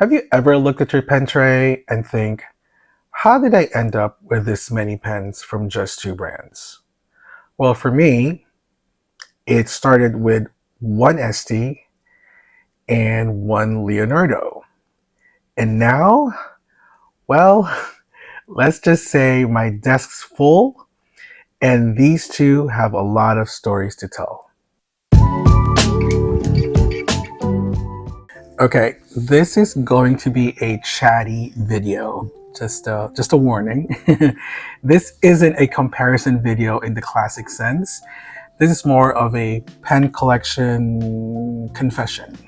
Have you ever looked at your pen tray and think, how did I end up with this many pens from just two brands? Well, for me, it started with one Estie and one Leonardo. And now, well, let's just say my desk's full and these two have a lot of stories to tell. Okay, this is going to be a chatty video. Just a warning. This isn't a comparison video in the classic sense. This is more of a pen collection confession.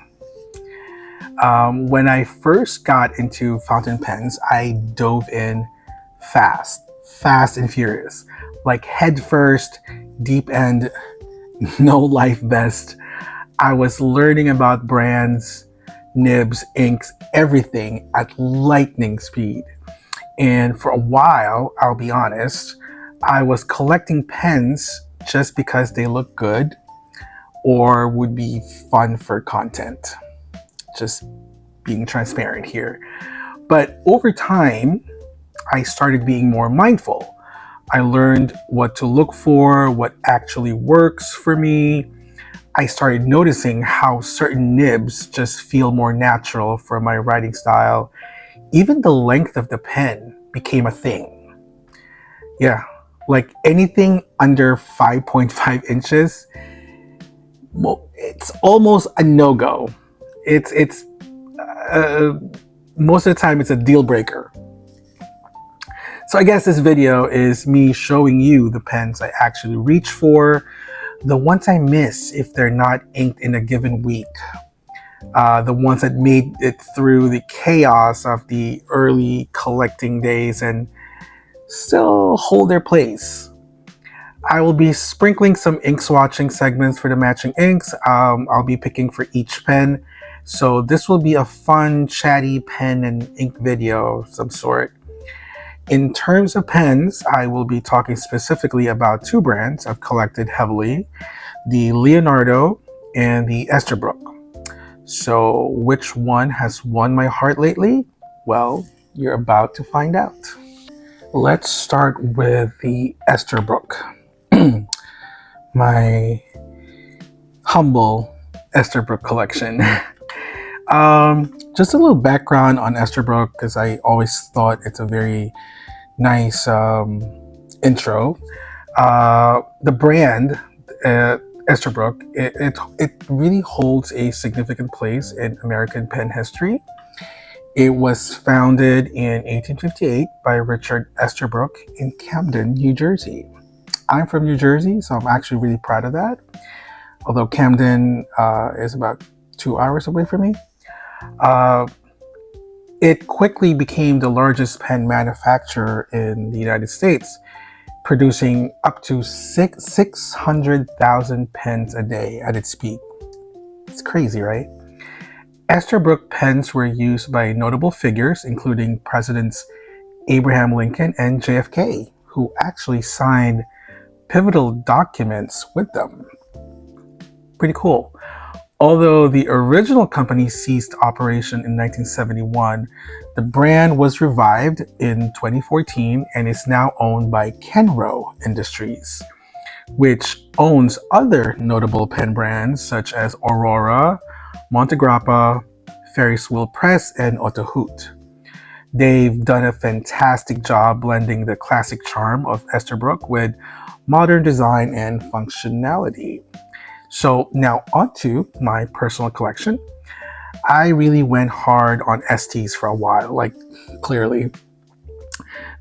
When I first got into fountain pens, I dove in fast and furious. Like head first, deep end, no life vest. I was learning about brands, nibs, inks, everything at lightning speed. And for a while, I'll be honest, I was collecting pens just because they look good or would be fun for content. Just being transparent here. But over time, I started being more mindful. I learned what to look for, what actually works for me. I started noticing how certain nibs just feel more natural for my writing style. Even the length of the pen became a thing. Yeah, like anything under 5.5 inches, well, it's almost a no-go. It's most of the time it's a deal breaker. So I guess this video is me showing you the pens I actually reach for, the ones I miss if they're not inked in a given week, the ones that made it through the chaos of the early collecting days and still hold their place. I will be sprinkling some ink swatching segments for the matching inks. I'll be picking for each pen. So this will be a fun, chatty pen and ink video of some sort. In terms of pens, I will be talking specifically about two brands I've collected heavily, the Leonardo and the Esterbrook. So which one has won my heart lately? Well, you're about to find out. Let's start with the Esterbrook. My humble Esterbrook collection. Just a little background on Esterbrook because I always thought it's a very nice intro. The brand Esterbrook, it really holds a significant place in American pen history. It was founded in 1858 by Richard Esterbrook in Camden, New Jersey. I'm from New Jersey, so I'm actually really proud of that. Although Camden is about 2 hours away from me. It quickly became the largest pen manufacturer in the United States, producing up to 600,000 pens a day at its peak. It's crazy, right? Esterbrook pens were used by notable figures, including Presidents Abraham Lincoln and JFK, who actually signed pivotal documents with them. Pretty cool. Although the original company ceased operation in 1971, the brand was revived in 2014 and is now owned by Kenro Industries, which owns other notable pen brands such as Aurora, Montegrappa, Ferris Wheel Press, and Autohut. They've done a fantastic job blending the classic charm of Esterbrook with modern design and functionality. So now onto my personal collection. I really went hard on Estes for a while, like clearly.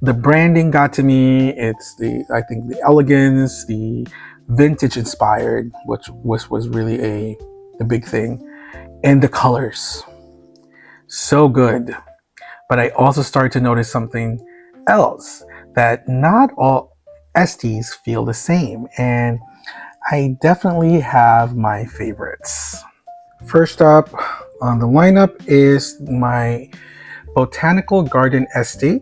The branding got to me. It's I think the elegance, the vintage inspired, which was really a big thing. And the colors, so good. But I also started to notice something else, that not all Estes feel the same. And I definitely have my favorites. First up on the lineup is my Botanical Garden Estie.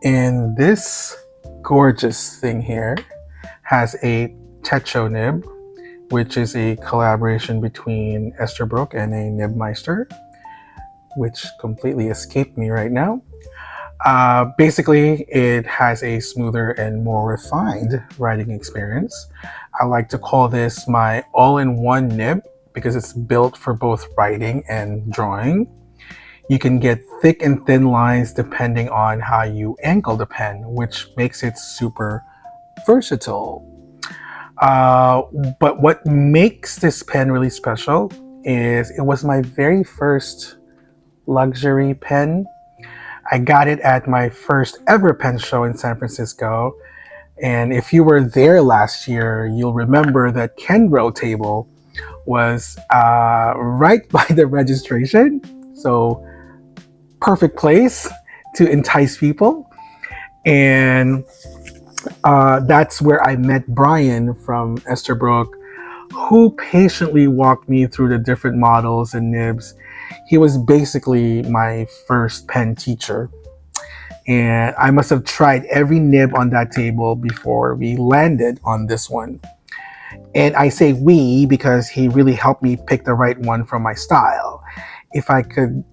And this gorgeous thing here has a Techo nib, which is a collaboration between Esterbrook and a Nibmeister. which completely escaped me right now. Basically, it has a smoother and more refined writing experience. I like to call this my all-in-one nib because it's built for both writing and drawing. You can get thick and thin lines depending on how you angle the pen, which makes it super versatile. But what makes this pen really special is it was my very first luxury pen. I got it at my first ever pen show in San Francisco. And if you were there last year, you'll remember that Kenro table was right by the registration. So perfect place to entice people. And that's where I met Brian from Esterbrook, who patiently walked me through the different models and nibs. He was basically my first pen teacher. And I must have tried every nib on that table before we landed on this one. And I say we because he really helped me pick the right one for my style. If I could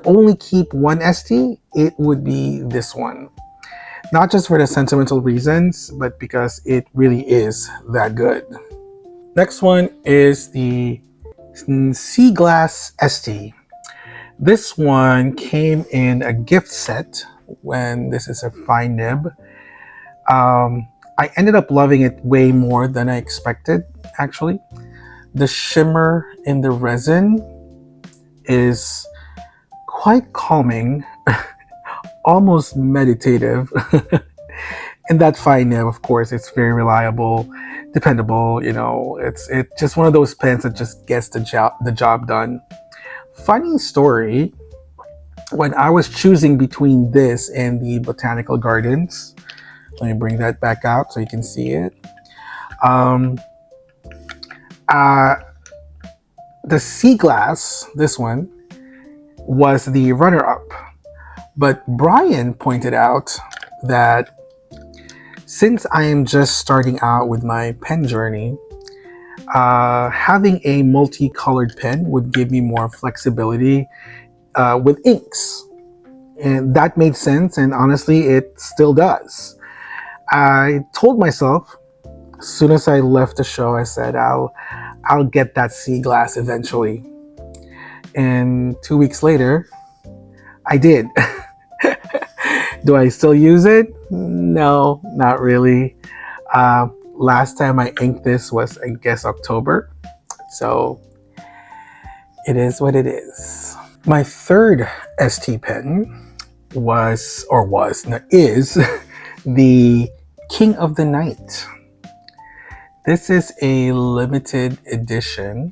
only keep one Estie, it would be this one. Not just for the sentimental reasons, but because it really is that good. Next one is the Sea Glass Estie. This one came in a gift set when this is a fine nib. I ended up loving it way more than I expected, actually. The shimmer in the resin is quite calming, almost meditative. And that fine nib, of course, it's very reliable, dependable. It's just one of those pens that just gets the job done. Funny story, when I was choosing between this and the Botanical Gardens, let me bring that back out so you can see it. The Sea Glass, this one, was the runner-up. But Brian pointed out that since I am just starting out with my pen journey, having a multicolored pen would give me more flexibility with inks. And that made sense, and honestly, it still does. I told myself, as soon as I left the show, I said, I'll get that Sea Glass eventually. And 2 weeks later, I did. Do I still use it? No, not really. Last time I inked this was, I guess, October. So it is what it is. My third ST pen is the King of the Night. This is a limited edition,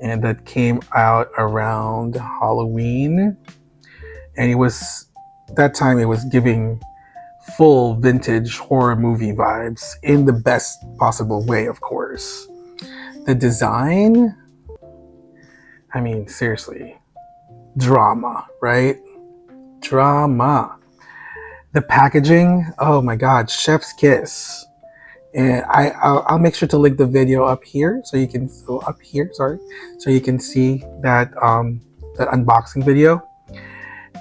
and that came out around Halloween. And that time it was giving full vintage horror movie vibes in the best possible way, of course. The design, I mean, seriously, drama, right? Drama. The packaging, oh my God, chef's kiss. And I'll make sure to link the video up here so you can see that that unboxing video.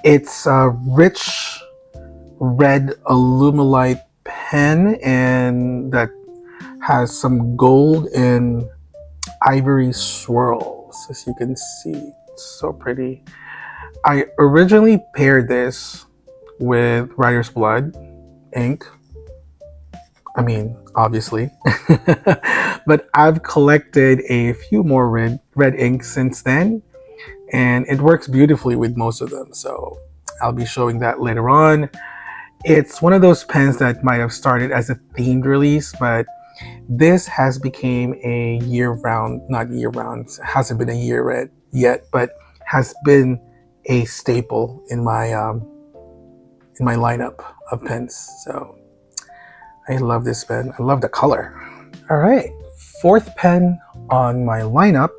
It's a rich red Alumilite pen, and that has some gold and ivory swirls, as you can see. It's so pretty. I originally paired this with Writer's Blood ink. I mean, obviously. But I've collected a few more red inks since then, and it works beautifully with most of them. So I'll be showing that later on. It's one of those pens that might have started as a themed release, but this has become a not year-round, hasn't been a year yet, but has been a staple in my lineup of pens. So I love this pen. I love the color. All right, fourth pen on my lineup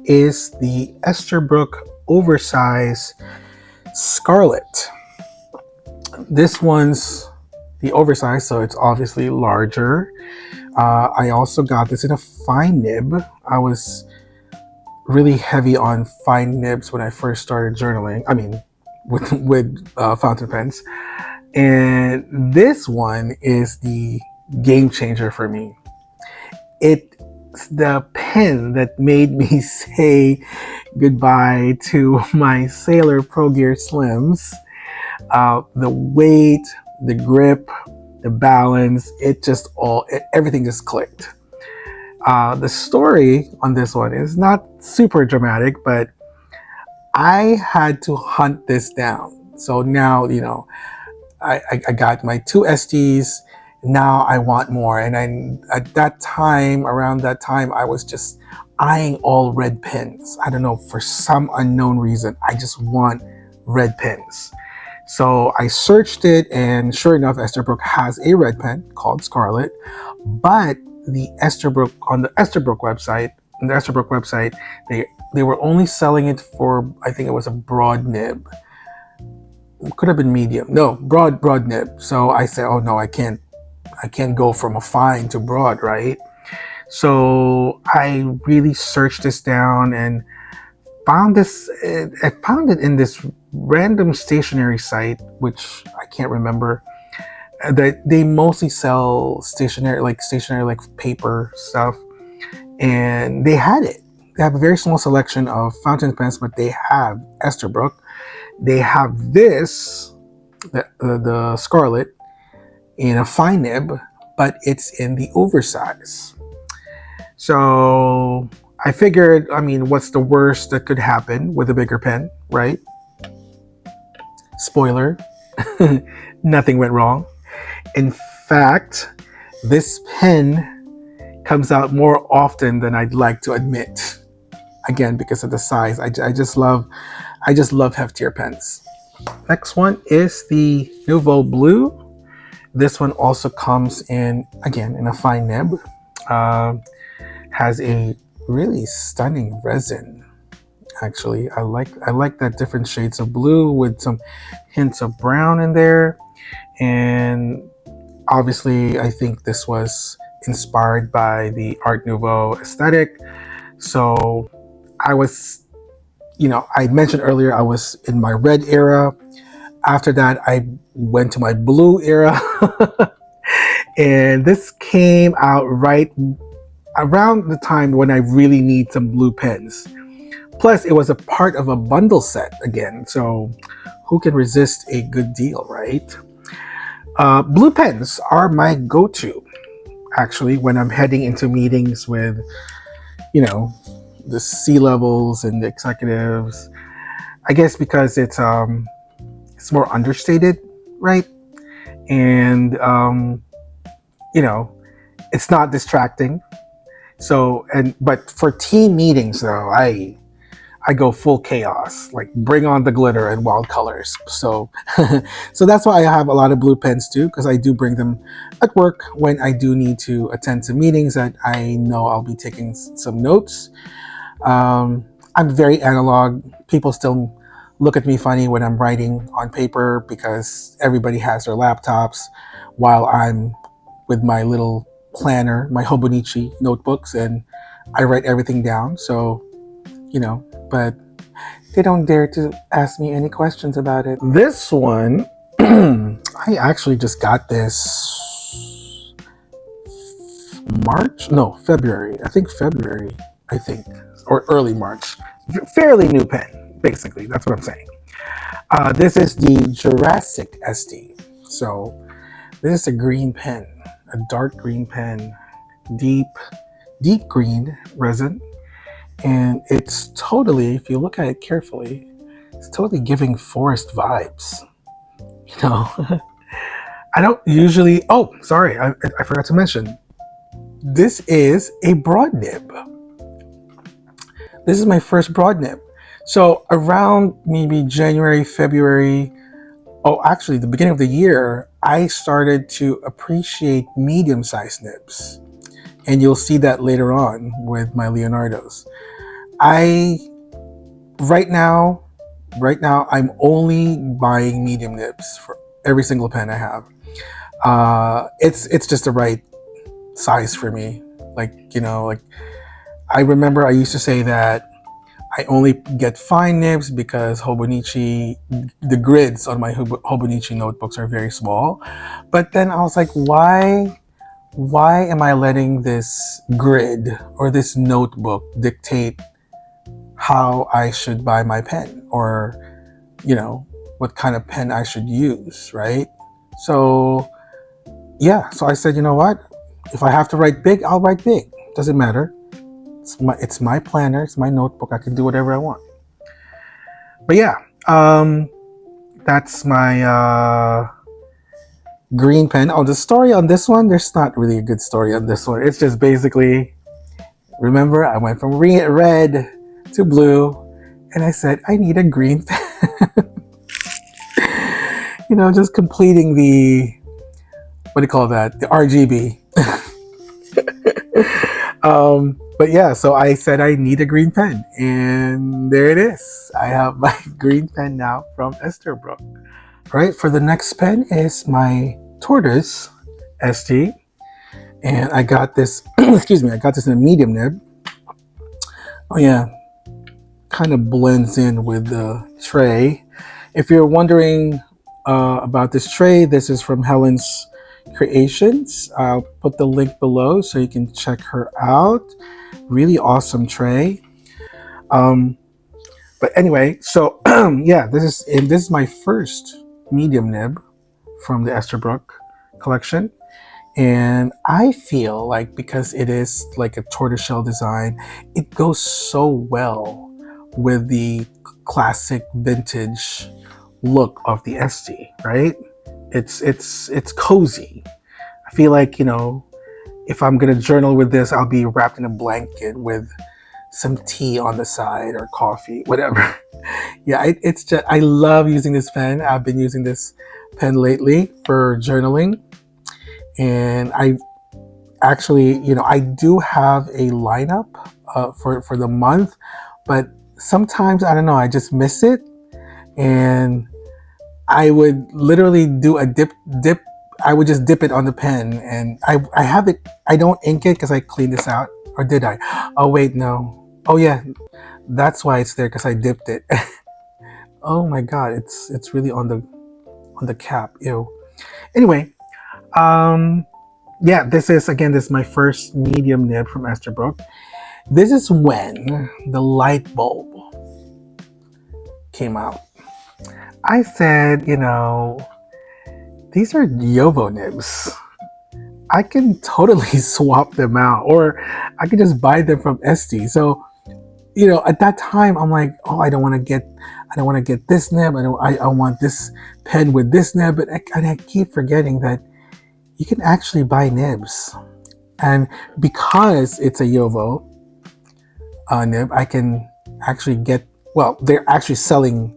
is the Esterbrook Oversize Scarlett. This one's the oversized, so it's obviously larger. I also got this in a fine nib. I was really heavy on fine nibs when I first started journaling. I mean, with fountain pens. And this one is the game changer for me. It's the pen that made me say goodbye to my Sailor Pro Gear Slims. The weight, the grip, the balance, everything just clicked. The story on this one is not super dramatic, but I had to hunt this down. So now, I got my two Estees. Now I want more. And around that time, I was just eyeing all red pens. I don't know, for some unknown reason, I just want red pens. So I searched it, and sure enough, Esterbrook has a red pen called Scarlett. But on the Esterbrook website, they were only selling it for, I think it was a broad nib. Could have been medium. No, broad nib. So I said, oh no, I can't go from a fine to broad, right? So I really searched this down and found this. I found it in this random stationery site, which I can't remember. That they mostly sell stationery like paper stuff, and they had it. They have a very small selection of fountain pens, but they have Esterbrook. They have this, the Scarlett, in a fine nib, but it's in the oversize. So I figured, what's the worst that could happen with a bigger pen, right? Spoiler, nothing went wrong. In fact, this pen comes out more often than I'd like to admit. Again, because of the size. I just love heftier pens. Next one is the Nouveau Blue. This one also comes in a fine nib. Has a really stunning resin. Actually, I like that different shades of blue with some hints of brown in there. And obviously, I think this was inspired by the Art Nouveau aesthetic. So I was, I mentioned earlier I was in my red era. After that, I went to my blue era. And this came out right around the time when I really need some blue pens. Plus, it was a part of a bundle set again. So who can resist a good deal, right? Blue pens are my go-to, actually, when I'm heading into meetings with, the C-levels and the executives. I guess because it's more understated, right? And it's not distracting. So but for team meetings though, I go full chaos, like bring on the glitter and wild colors. So so that's why I have a lot of blue pens too, because I do bring them at work when I do need to attend to meetings that I know I'll be taking some notes. I'm very analog. People still look at me funny when I'm writing on paper because everybody has their laptops while I'm with my little planner, my Hobonichi notebooks, and I write everything down. So, but they don't dare to ask me any questions about it. This one, I actually just got this February. I think, or early March. Fairly new pen, basically. That's what I'm saying. This is the Jurassic Estie. So this is a green pen, a dark green pen, deep green resin. And it's totally, if you look at it carefully, it's totally giving forest vibes. I don't usually, oh, sorry, I forgot to mention. This is a broad nib. This is my first broad nib. So around maybe January, February, actually the beginning of the year, I started to appreciate medium-sized nibs. And you'll see that later on with my Leonardos. Right now, I'm only buying medium nibs for every single pen I have. It's just the right size for me. Like I remember I used to say that I only get fine nibs because Hobonichi, the grids on my Hobonichi notebooks are very small. But then I was like, why am I letting this grid or this notebook dictate how I should buy my pen, or, you know, what kind of pen I should use, right? So yeah, so I said, you know what? If I have to write big, I'll write big. Doesn't matter. It's my planner, it's my notebook. I can do whatever I want. But yeah, that's my green pen. Oh, the story on this one, there's not really a good story on this one. It's just basically, remember, I went from red to blue, and I said, I need a green pen. You know, just completing the, what do you call that? The RGB. But yeah, so I said I need a green pen, and there it is. I have my green pen now from Esterbrook. Right, for the next pen is my Tortoise Estie, and I got this, excuse me, I got this in a medium nib. Oh yeah, kind of blends in with the tray. If you're wondering about this tray, this is from Helen's Creations. I'll put the link below so you can check her out. Really awesome tray. But anyway, so yeah, this is my first medium nib from the Esterbrook collection, and I feel like because it is like a tortoiseshell design, it goes so well with the classic vintage look of the Estie, right? It's cozy. I feel like, you know, if I'm gonna journal with this, I'll be wrapped in a blanket with some tea on the side or coffee, whatever. Yeah, it's just, I love using this pen. I've been using this pen lately for journaling, and I actually, you know, I do have a lineup for the month, but sometimes, I don't know, I just miss it, and I would literally do a dip. I would just dip it on the pen, and I have it. I don't ink it because I cleaned this out, or did I? Oh wait, no. Oh yeah, that's why it's there, because I dipped it. Oh my god, it's really on the cap. Ew. Anyway, yeah, this is my first medium nib from Esterbrook. This is when the light bulb came out. I said, you know, these are Nouveau nibs. I can totally swap them out, or I can just buy them from Estie. So, you know, at that time, I'm like, oh, I don't want to get this nib. I want this pen with this nib. But I keep forgetting that you can actually buy nibs, and because it's a Nouveau nib, I can actually get. Well, they're actually selling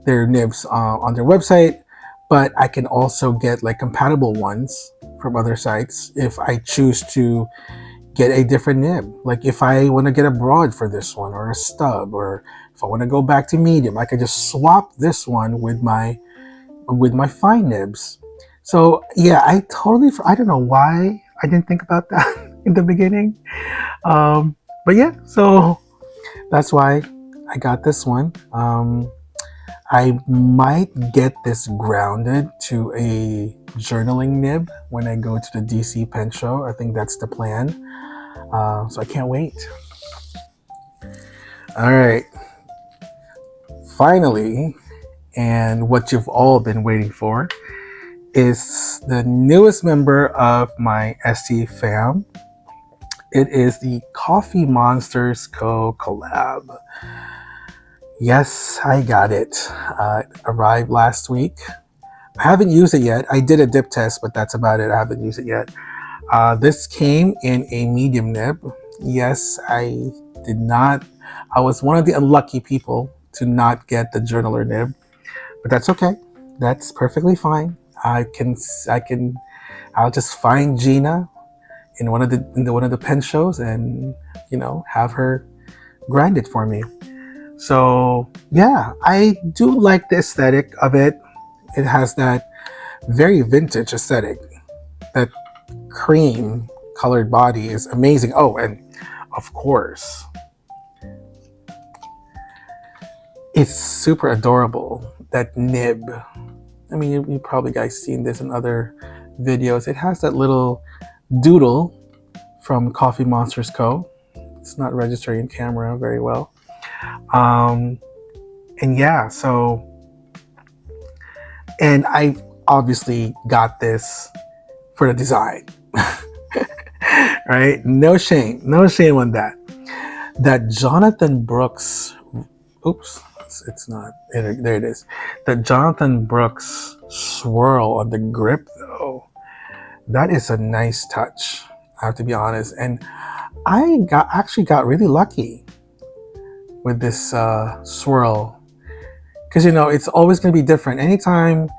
their nibs on their website, but I can also get like compatible ones from other sites if I choose to get a different nib. Like if I want to get a broad for this one, or a stub, or if I want to go back to medium, I can just swap this one with my fine nibs. So yeah, I don't know why I didn't think about that in the beginning. But yeah, so that's why I got this one. I might get this grounded to a journaling nib when I go to the DC Pen Show. I think that's the plan. So I can't wait. All right. Finally, and what you've all been waiting for, is the newest member of my Estie fam. It is the CoffeeMonsterzCO collab. Yes, I got it. It arrived last week. I haven't used it yet. I did a dip test, but that's about it. I haven't used it yet. This came in a medium nib. Yes, I did not. I was one of the unlucky people to not get the journaler nib, but that's okay. That's perfectly fine. I'll just find Gina in one of the pen shows, and, you know, have her grind it for me. So yeah, I do like the aesthetic of it. It has that very vintage aesthetic. That cream colored body is amazing. Oh, and of course, It's super adorable, that nib. I mean, you probably guys seen this in other videos. It has that little doodle from CoffeeMonsterzCO. It's not registering in camera very well. And yeah, so, and I obviously got this for the design. Right? No shame on that. That Jonathan Brooks, oops, it's not, there it is. The Jonathan Brooks swirl on the grip though, that is a nice touch, I have to be honest. And I actually got really lucky with this swirl, because you know it's always going to be different. Anytime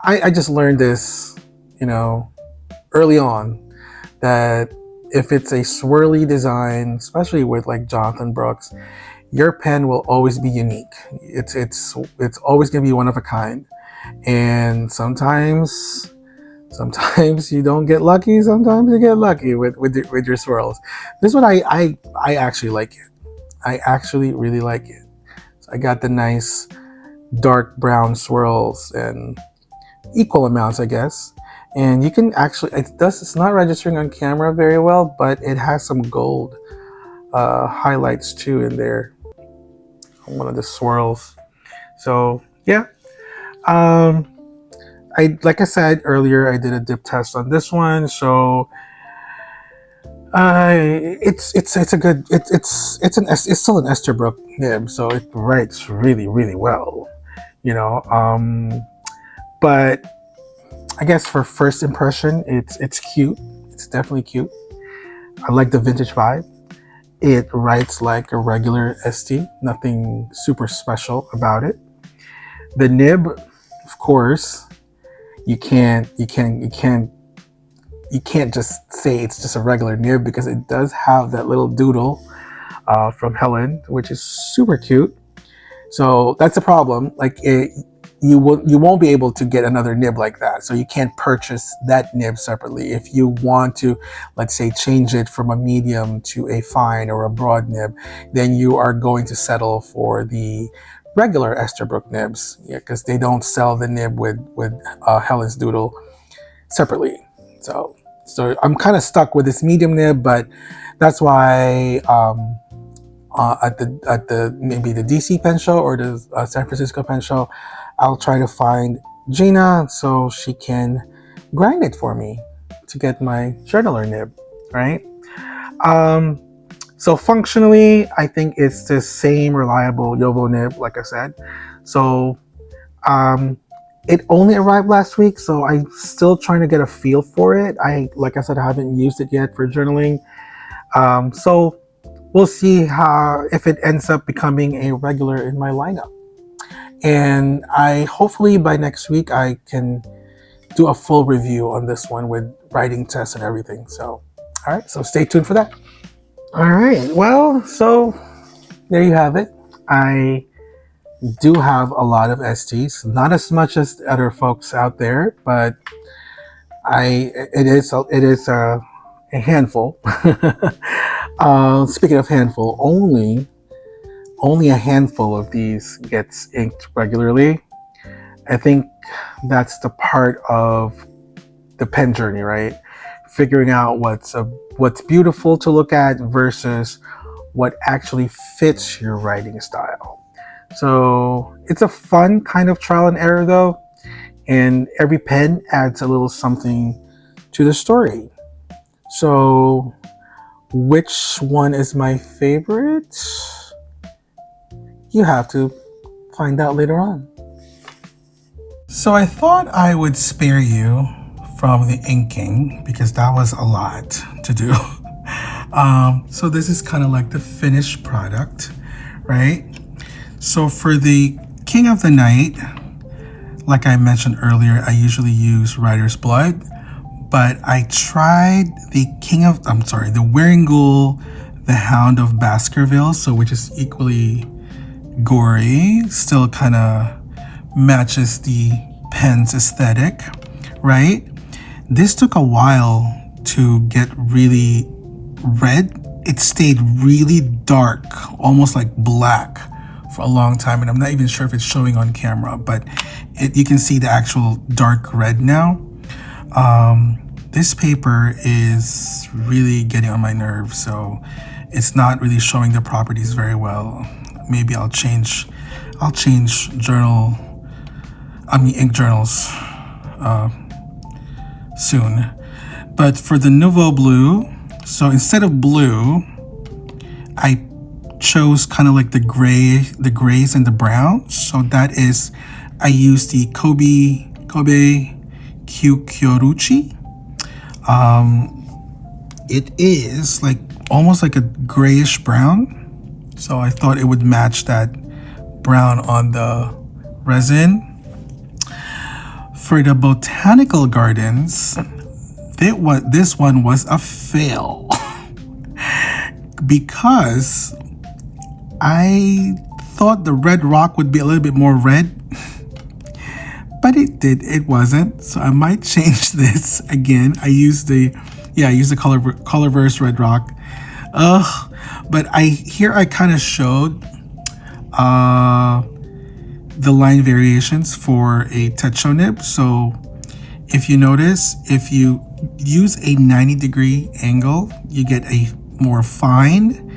I just learned this, you know, early on, that if it's a swirly design, especially with like Jonathan Brooks, your pen will always be unique. It's always going to be one of a kind. And sometimes you don't get lucky. Sometimes you get lucky with your swirls. This one I actually like it. I actually really like it. So I got the nice dark brown swirls and equal amounts, I guess. And you can actually, it's not registering on camera very well, but it has some gold highlights too in there on one of the swirls. So yeah, like I said earlier, I did a dip test on this one. So it's still an Esterbrook nib, so it writes really, really well, you know. But I guess for first impression, it's cute. It's definitely cute. I like the vintage vibe. It writes like a regular Estie, nothing super special about it. The nib, of course, you can't just say it's just a regular nib, because it does have that little doodle from Helen, which is super cute. So that's a problem. Like you won't be able to get another nib like that. So you can't purchase that nib separately. If you want to, let's say, change it from a medium to a fine or a broad nib, then you are going to settle for the regular Esterbrook nibs, yeah, because they don't sell the nib with Helen's doodle separately. So I'm kind of stuck with this medium nib, but that's why at the maybe the DC pen show or the San Francisco pen show, I'll try to find Gina so she can grind it for me to get my journaler nib, right? So functionally, I think it's the same reliable Nouveau nib, like I said. So it only arrived last week, so I'm still trying to get a feel for it. Like I said, I haven't used it yet for journaling. So we'll see if it ends up becoming a regular in my lineup. And hopefully by next week I can do a full review on this one with writing tests and everything. So, all right, so stay tuned for that. All right, well, so there you have it. I do have a lot of Estes, not as much as other folks out there, but it is a handful. Speaking of handful, only a handful of these gets inked regularly. I think that's the part of the pen journey, right? Figuring out what's beautiful to look at versus what actually fits your writing style. So it's a fun kind of trial and error though, and every pen adds a little something to the story. So which one is my favorite? You have to find out later on. So I thought I would spare you from the inking because that was a lot to do. So this is kind of like the finished product, right? So for the King of the Night, like I mentioned earlier, I usually use Writer's Blood, but I tried the the Wearingeul, the Hound of Baskerville, so which is equally gory, still kind of matches the pen's aesthetic, right? This took a while to get really red. It stayed really dark, almost like black, for a long time, and I'm not even sure if it's showing on camera, but you can see the actual dark red now. This paper is really getting on my nerves, so it's not really showing the properties very well. Maybe I'll change ink journals soon. But for the Nouveau blue, so instead of blue, I chose kind of like the grays and the browns. So that is, I used the Kobe Kyoruchi. It is like almost like a grayish brown. So I thought it would match that brown on the resin. For the Botanical Gardens, this one was a fail because I thought the red rock would be a little bit more red, but it wasn't. So I might change this again. I used the Colorverse red rock. But I kind of showed the line variations for a techo nib. So if you notice, if you use a 90-degree angle, you get a more fine.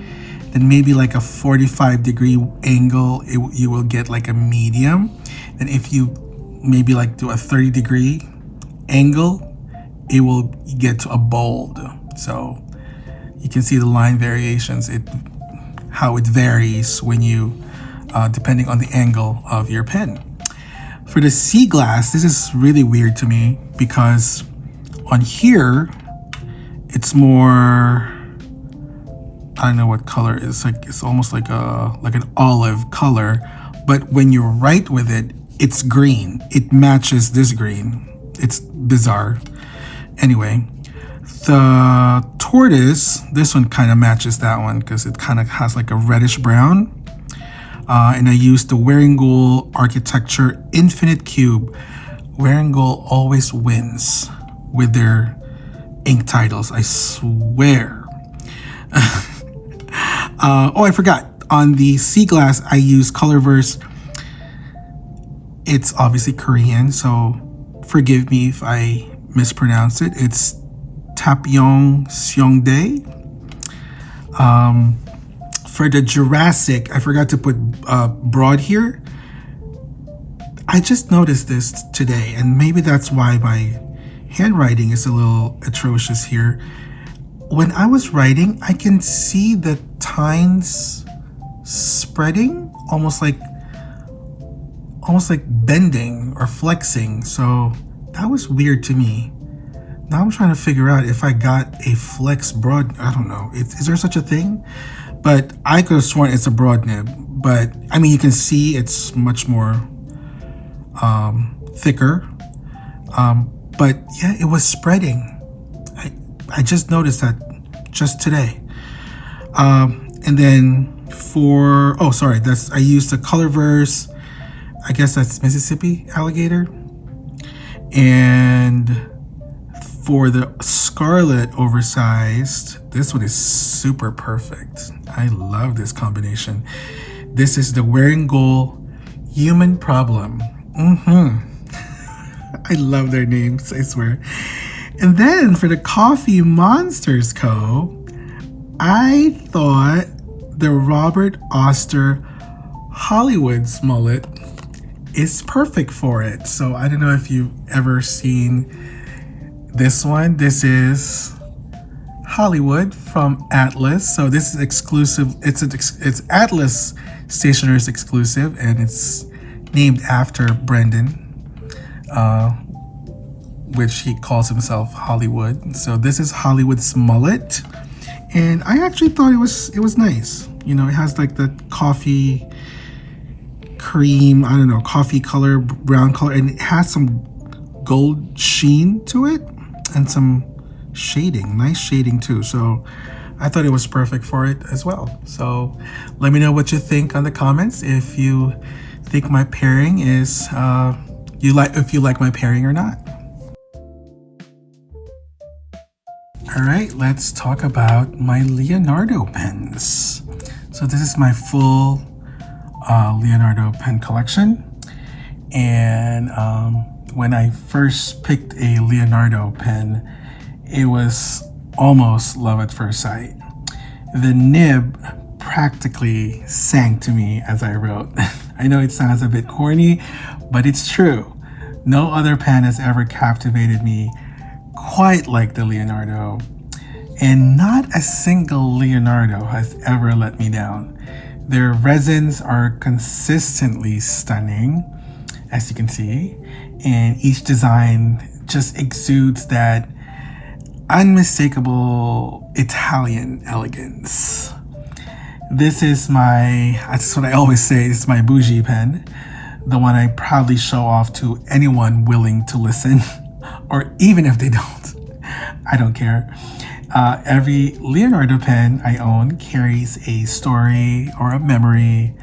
Then maybe like a 45-degree angle, you will get like a medium. And if you maybe like do a 30-degree angle, it will get to a bold. So you can see the line variations, how it varies when you depending on the angle of your pen. For the Sea Glass, this is really weird to me because on here it's more, I don't know what color it is. It's almost like an olive color, but when you write with it, it's green. It matches this green. It's bizarre. Anyway, the Tortoise, this one kind of matches that one because it kind of has like a reddish brown. And I used the Wearingeul Architecture Infinite Cube. Wearingeul always wins with their ink titles, I swear. Oh, I forgot. On the Sea Glass, I used Colorverse. It's obviously Korean, so forgive me if I mispronounce it. It's Tapyong Seongdae. For the Jurassic, I forgot to put broad here. I just noticed this today, and maybe that's why my handwriting is a little atrocious here. When I was writing, I can see the tines spreading, almost like bending or flexing. So that was weird to me. Now I'm trying to figure out if I got a flex broad. I don't know. Is there such a thing? But I could have sworn it's a broad nib. But I mean, you can see it's much more thicker. But yeah, it was spreading. I just noticed that just today. And then I used the Colorverse. I guess that's Mississippi alligator. And for the Scarlett oversized, this one is super perfect. I love this combination. This is the Wearingeul Human Problem. I love their names, I swear. And then for the CoffeeMonsterzCO, I thought the Robert Oster Hollywood's mullet is perfect for it. So I don't know if you've ever seen this one. This is Hollywood from Atlas. So this is exclusive. It's Atlas Stationer's exclusive, and it's named after Brendan, which he calls himself Hollywood. So this is Hollywood's mullet, and I actually thought it was nice. You know, it has like the coffee cream, I don't know, coffee color, brown color, and it has some gold sheen to it and some shading, nice shading too. So I thought it was perfect for it as well. So let me know what you think on the comments, if you think my pairing is if you like my pairing or not. All right, let's talk about my Leonardo pens. So this is my full Leonardo pen collection. And when I first picked a Leonardo pen, it was almost love at first sight. The nib practically sang to me as I wrote. I know it sounds a bit corny, but it's true. No other pen has ever captivated me quite like the Leonardo, and not a single Leonardo has ever let me down. Their resins are consistently stunning, as you can see, and each design just exudes that unmistakable Italian elegance. That's what I always say, this is my bougie pen, the one I proudly show off to anyone willing to listen, or even if they don't, I don't care. Every Leonardo pen I own carries a story or a memory,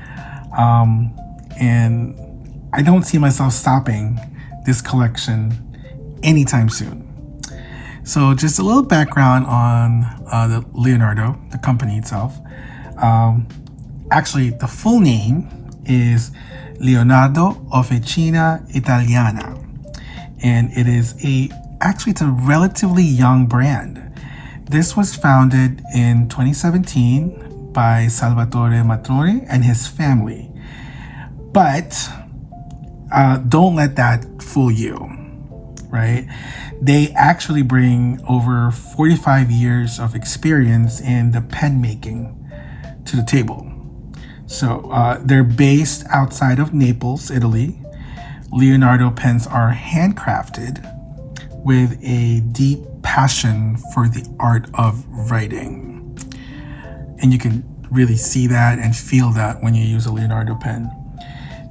and I don't see myself stopping this collection anytime soon. So just a little background on the Leonardo, the company itself. Actually, the full name is Leonardo Officina Italiana, and it's a relatively young brand. This was founded in 2017 by Salvatore Matrone and his family. But don't let that fool you, right? They actually bring over 45 years of experience in the pen making to the table. So they're based outside of Naples, Italy. Leonardo pens are handcrafted with a deep passion for the art of writing. And you can really see that and feel that when you use a Leonardo pen.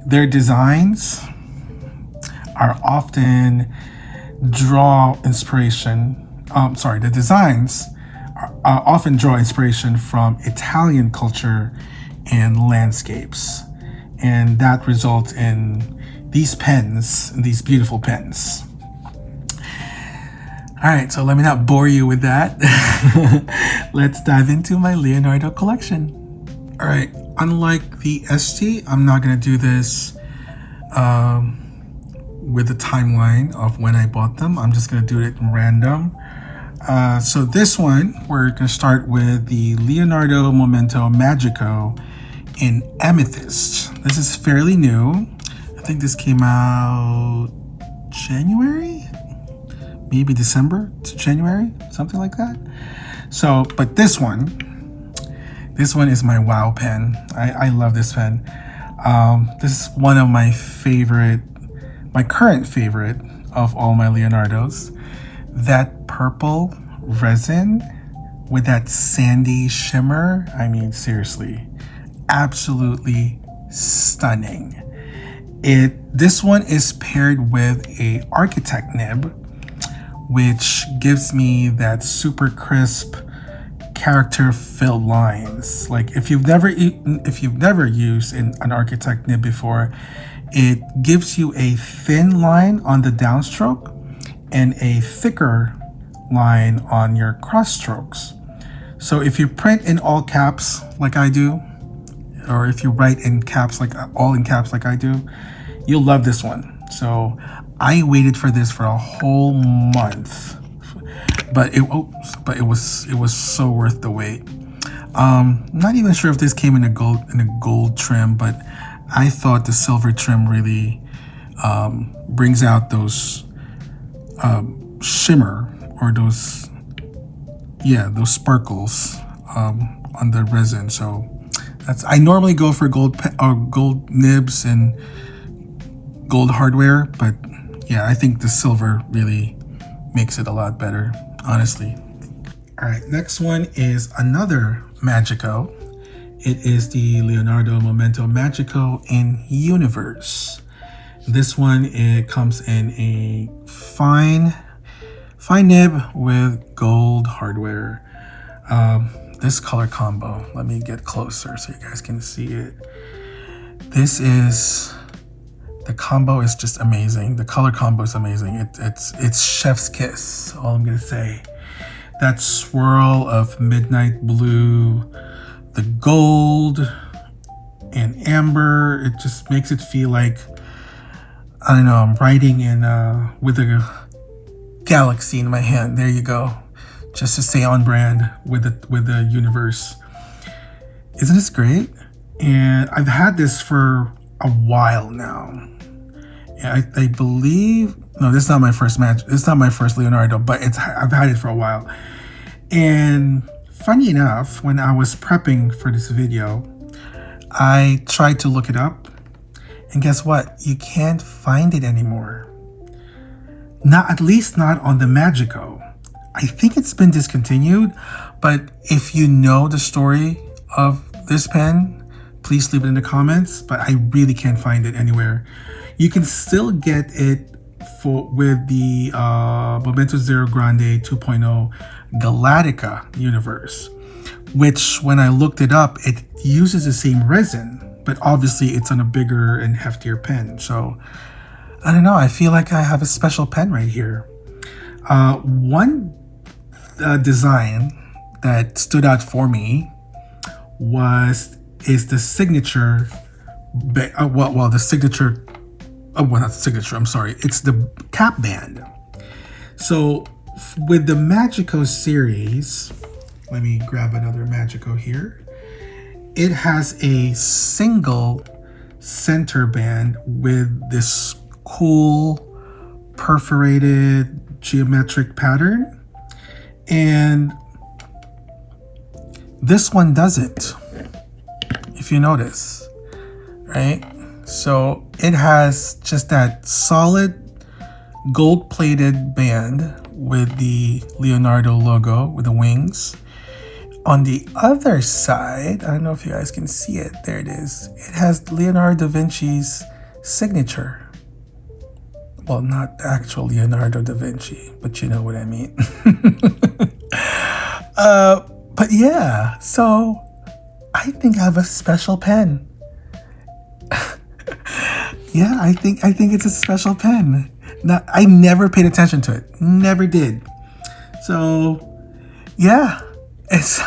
Their designs are often the designs often draw inspiration from Italian culture and landscapes. And that results in these beautiful pens. All right, so let me not bore you with that. Let's dive into my Leonardo collection. All right, unlike the Estie, I'm not going to do this with the timeline of when I bought them. I'm just going to do it random. So this one, we're going to start with the Leonardo Momento Magico in Amethyst. This is fairly new. I think this came out January? Maybe December to January, something like that. So, but this one is my wow pen. I love this pen. This is one of my current favorite of all my Leonardos. That purple resin with that sandy shimmer, I mean, seriously, absolutely stunning. This one is paired with a architect nib, which gives me that super crisp, character-filled lines. Like if you've never used an architect nib before, it gives you a thin line on the downstroke and a thicker line on your cross strokes. So if you print in all caps like I do, or if you write in caps all in caps like I do, you'll love this one. So I waited for this for a whole month, but it was so worth the wait. Not even sure if this came in a gold trim, but I thought the silver trim really brings out those shimmer or those sparkles on the resin. So I normally go for gold nibs and gold hardware, but yeah, I think the silver really makes it a lot better, honestly. All right, next one is another Magico. It is the Leonardo Momento Magico in Universe. This one, it comes in a fine nib with gold hardware. This color combo, let me get closer so you guys can see it. The combo is just amazing. The color combo is amazing. It's chef's kiss, all I'm gonna say. That swirl of midnight blue, the gold, and amber. It just makes it feel like, I don't know, I'm writing in with a galaxy in my hand. There you go. Just to stay on brand with the universe. Isn't this great? And I've had this for a while now. I believe, no, this is not my first match. This is not my first Leonardo, but I've had it for a while. And funny enough, when I was prepping for this video, I tried to look it up, and guess what? You can't find it anymore. Not, at least not on the Magico. I think it's been discontinued, but if you know the story of this pen, please leave it in the comments, but I really can't find it anywhere. You can still get it with the Momento Zero Grande 2.0 Galactica universe, which when I looked it up, it uses the same resin, but obviously it's on a bigger and heftier pen. So I don't know, I feel like I have a special pen right here. One design that stood out for me is the signature, the signature, well, not the signature, I'm sorry, it's the cap band. So with the Magico series, let me grab another Magico here. It has a single center band with this cool perforated geometric pattern, and this one doesn't, if you notice, right? So it has just that solid gold-plated band with the Leonardo logo with the wings. On the other side, I don't know if you guys can see it, there it is. It has Leonardo da Vinci's signature. Well, not the actual Leonardo da Vinci, but you know what I mean. But yeah, so I think I have a special pen. Yeah, I think it's a special pen. Now, I never paid attention to it. Never did. So, yeah, it's.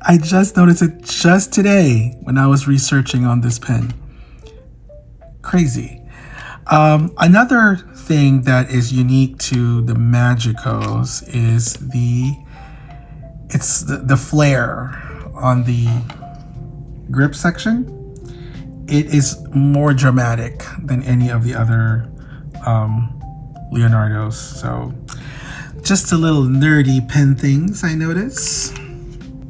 I just noticed it just today when I was researching on this pen. Crazy. Another thing that is unique to the Magicos is the flare on the grip section. It is more dramatic than any of the other Leonardos. So just a little nerdy pen things I notice.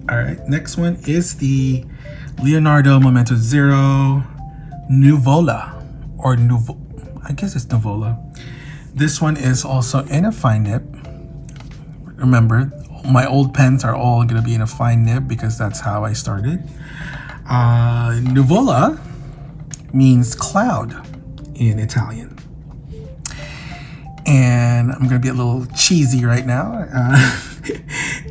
All right, next one is the Leonardo Momento Zero Nuvola, or I guess it's Nuvola. This one is also in a fine nib. Remember, my old pens are all gonna be in a fine nib because that's how I started. Nuvola means cloud in Italian. And I'm gonna be a little cheesy right now.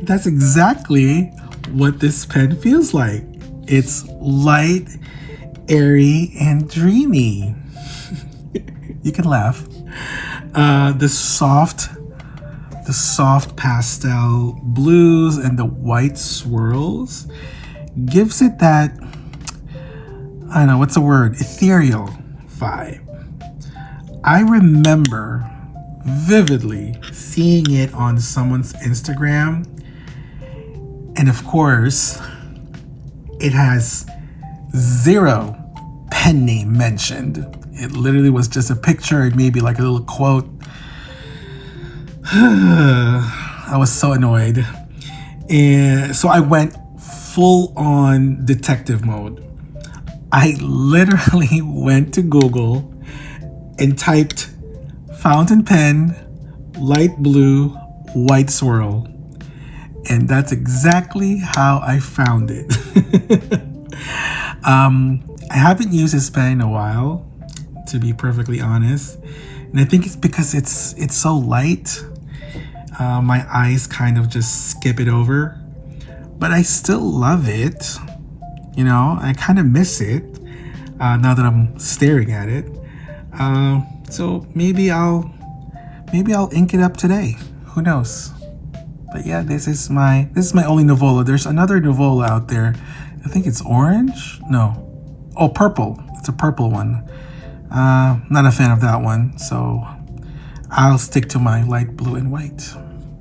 That's exactly what this pen feels like. It's light, airy, and dreamy. You can laugh. The soft pastel blues and the white swirls gives it that, I don't know, what's the word? Ethereal vibe. I remember vividly seeing it on someone's Instagram, and of course, it has zero pen name mentioned. It literally was just a picture and maybe like a little quote. I was so annoyed. And so I went full on detective mode. I literally went to Google and typed fountain pen, light blue, white swirl. And that's exactly how I found it. I haven't used this pen in a while, to be perfectly honest. And I think it's because it's so light. My eyes kind of just skip it over. But I still love it. You know, I kind of miss it now that I'm staring at it. So maybe I'll ink it up today. Who knows? But yeah, this is my only Nuvola. There's another Nuvola out there. I think it's orange. No. Oh, purple. It's a purple one. Not a fan of that one, so I'll stick to my light blue and white.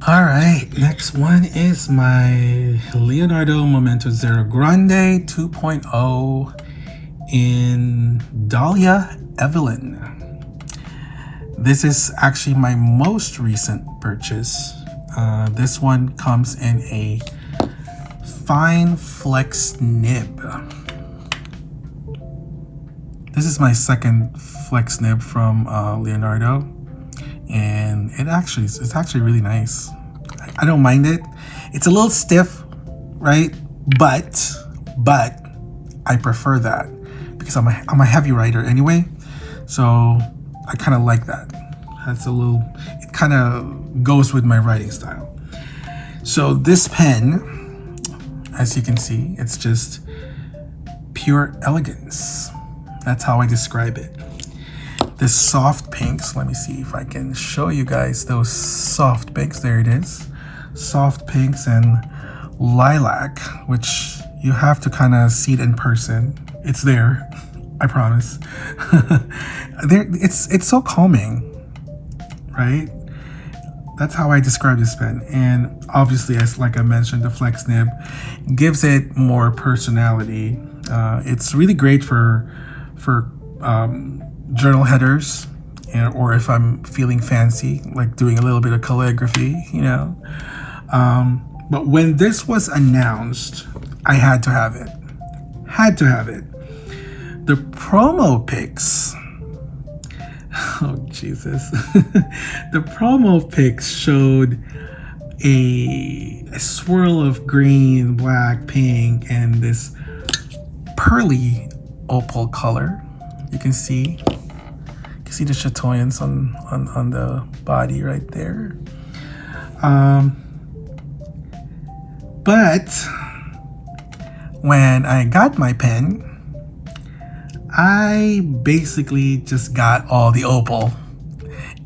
All right, next one is my Leonardo Momento Zero Grande 2.0 in Dalia Eveline. This is actually my most recent purchase. This one comes in a fine flex nib. This is my second flex nib from Leonardo, and it's actually really nice. I don't mind it. It's a little stiff, right? But I prefer that because I'm a heavy writer anyway, so I kind of like that. It kind of goes with my writing style. So this pen, as you can see, it's just pure elegance. That's how I describe it. This soft pinks, let me see if I can show you guys those soft pinks. There it is. Soft pinks and lilac, which you have to kind of see it in person. It's there, I promise. It's so calming, right? That's how I describe this pen. And obviously, like I mentioned, the flex nib gives it more personality. It's really great for journal headers, or if I'm feeling fancy, like doing a little bit of calligraphy, you know. But when this was announced, I had to have it. The promo pics. Oh, Jesus. The promo pics showed a swirl of green, black, pink, and this pearly opal color. You can see the chatoyance on the body right there. But when I got my pen, I basically just got all the opal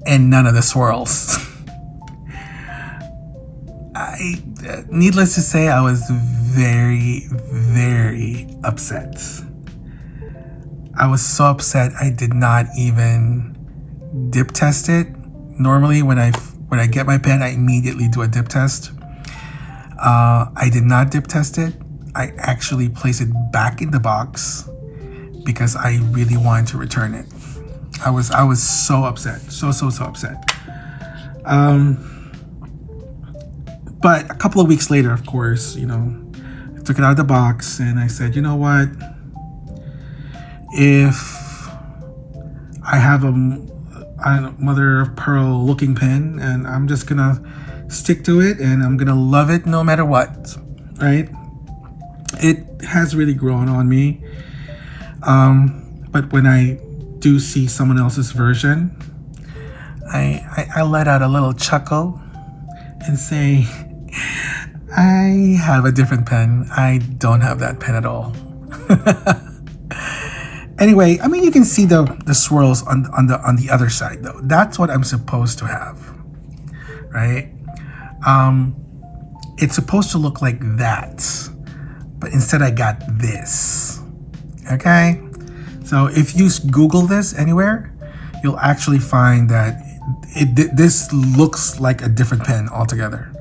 and none of the swirls. Needless to say, I was very, very upset. I was so upset I did not even dip test it. Normally when I get my pen, I immediately do a dip test. I did not dip test it. I actually placed it back in the box because I really wanted to return it. I was so upset. So upset. But a couple of weeks later, of course, you know, I took it out of the box and I said, you know what? If I have a mother of pearl looking pen, and I'm just gonna stick to it and I'm gonna love it no matter what, right? It has really grown on me. But when I do see someone else's version, I let out a little chuckle and say, I have a different pen. I don't have that pen at all. Anyway, I mean, you can see the swirls on the other side though. That's what I'm supposed to have, right? It's supposed to look like that, but instead I got this. Okay, so if you Google this anywhere, you'll actually find that this looks like a different pen altogether.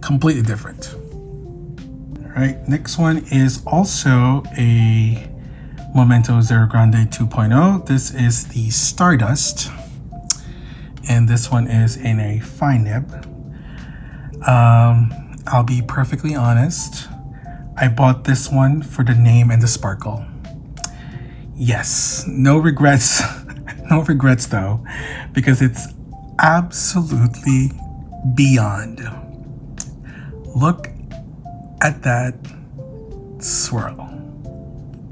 Completely different. All right, next one is also a Momento Zero Grande 2.0. This is the Stardust, and this one is in a fine nib. I'll be perfectly honest, I bought this one for the name and the sparkle. Yes, no regrets. No regrets though, because it's absolutely beyond. Look at that swirl.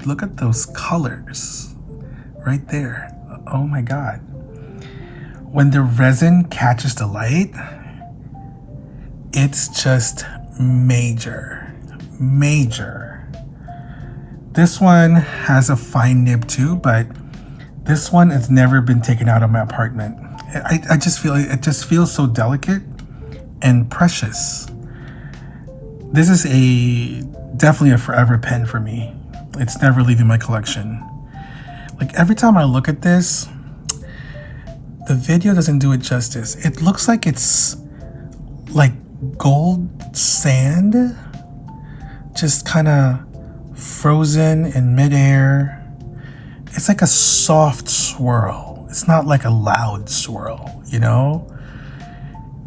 Look at those colors right there. Oh my God. When the resin catches the light, it's just major. This one has a fine nib too, but this one has never been taken out of my apartment. I just feel it just feels so delicate and precious. This is definitely a forever pen for me. It's never leaving my collection. Like every time I look at this, the video doesn't do it justice. It looks like it's like gold sand, just kind of frozen in midair. It's like a soft swirl. It's not like a loud swirl, you know?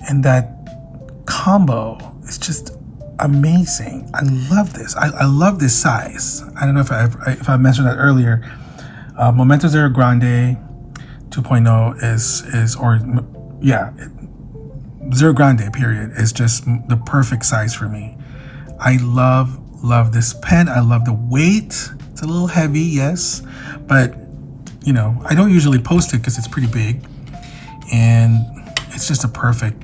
And that combo is just amazing. I love this. I love this size. I don't know if I mentioned that earlier. Momento Zero Grande 2.0 Zero Grande period is just the perfect size for me. I love this pen. I love the weight. It's a little heavy, yes, but you know, I don't usually post it because it's pretty big, and it's just a perfect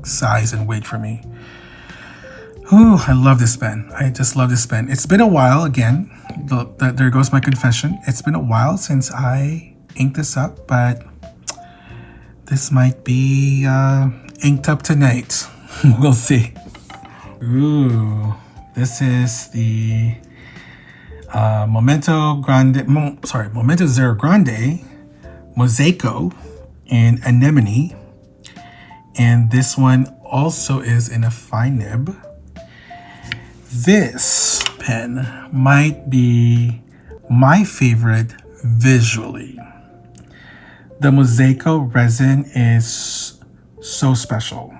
size and weight for me. Ooh, I love this pen. I just love this pen. It's been a while again. There goes my confession. It's been a while since I inked this up, but this might be inked up tonight. We'll see. Ooh, this is the Momento Zero Grande Mosaico in Anemone, and this one also is in a fine nib. This pen might be my favorite visually. The Mosaico resin is so special.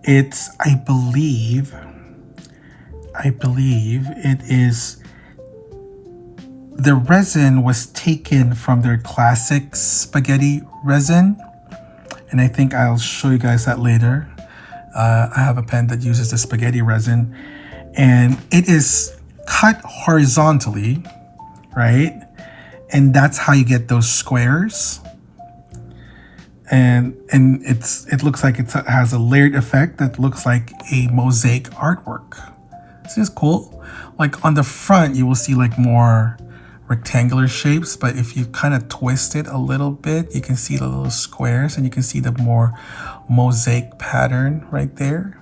It's, I believe it is, the resin was taken from their classic spaghetti resin, and I think I'll show you guys that later. I have a pen that uses the spaghetti resin, and it is cut horizontally, right? And that's how you get those squares. And it looks like it has a layered effect that looks like a mosaic artwork. This is cool. Like on the front, you will see like more rectangular shapes, but if you kind of twist it a little bit, you can see the little squares, and you can see the more mosaic pattern right there.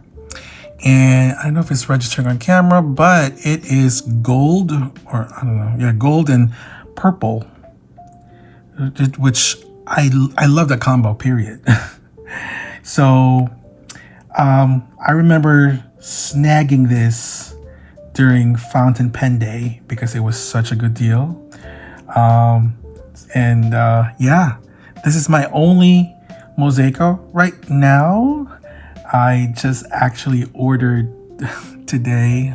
And I don't know if it's registering on camera, but it is gold, or I don't know, yeah, gold and purple, which I love that combo, period. So I remember snagging this during Fountain Pen Day because it was such a good deal. Yeah, this is my only Mosaico right now. I just actually ordered today.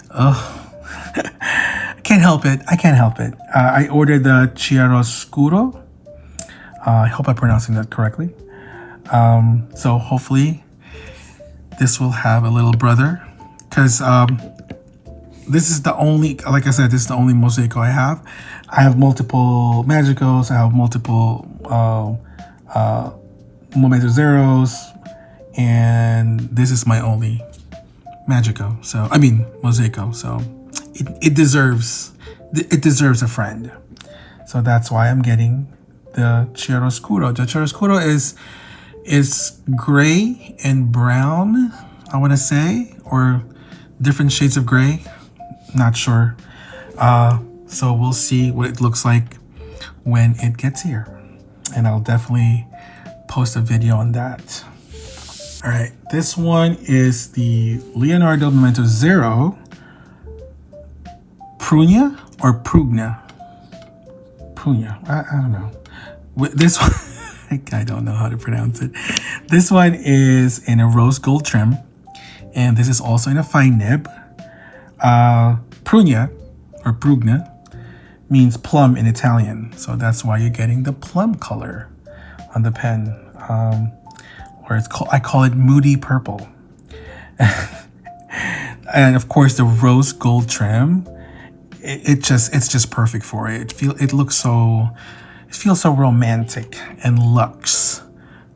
I can't help it. I ordered the Chiaroscuro. I hope I'm pronouncing that correctly. So hopefully this will have a little brother, because this is the only, like I said, this is the only Mosaico I have. I have multiple Magicos. I have multiple Momento Zeros, and this is my only Magico. So I mean Mosaico. So it deserves a friend. So that's why I'm getting the Chiaroscuro. The Chiaroscuro is gray and brown, I want to say, or different shades of gray. Not sure. So we'll see what it looks like when it gets here, and I'll definitely post a video on that. All right, this one is the Leonardo Momento Zero Prugna or Prugna. Prugna, I don't know. This one, I don't know how to pronounce it. This one is in a rose gold trim, and this is also in a fine nib. Prugna or Prugna means plum in Italian, so that's why you're getting the plum color on the pen, or I call it moody purple. And of course the rose gold trim, it's just perfect for it. It feels so romantic and luxe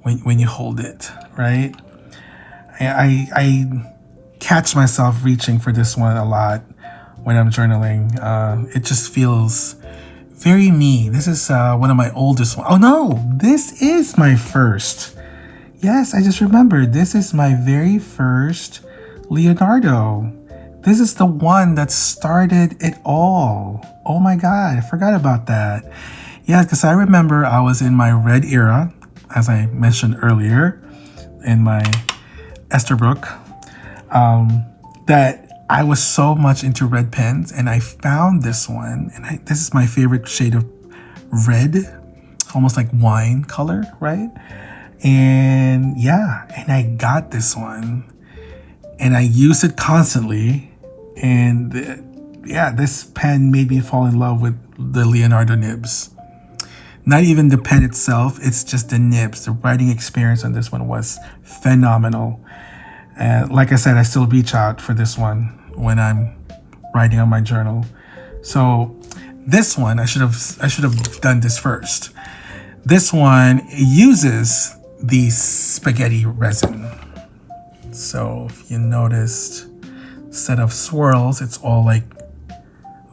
when you hold it, right? I catch myself reaching for this one a lot when I'm journaling. It just feels very me. This is one of my oldest ones. Oh no, this is my first. Yes, I just remembered. This is my very first Leonardo. This is the one that started it all. Oh my God, I forgot about that. Yeah, because I remember I was in my red era, as I mentioned earlier, in my Esterbrook, that I was so much into red pens, and I found this one, and this is my favorite shade of red, almost like wine color, right? And yeah, and I got this one, and I use it constantly. And yeah, this pen made me fall in love with the Leonardo nibs. Not even the pen itself, it's just the nibs. The writing experience on this one was phenomenal. And like I said, I still reach out for this one when I'm writing on my journal. So this one, I should have done this first. This one uses the spaghetti resin. So if you noticed, instead of swirls, it's all like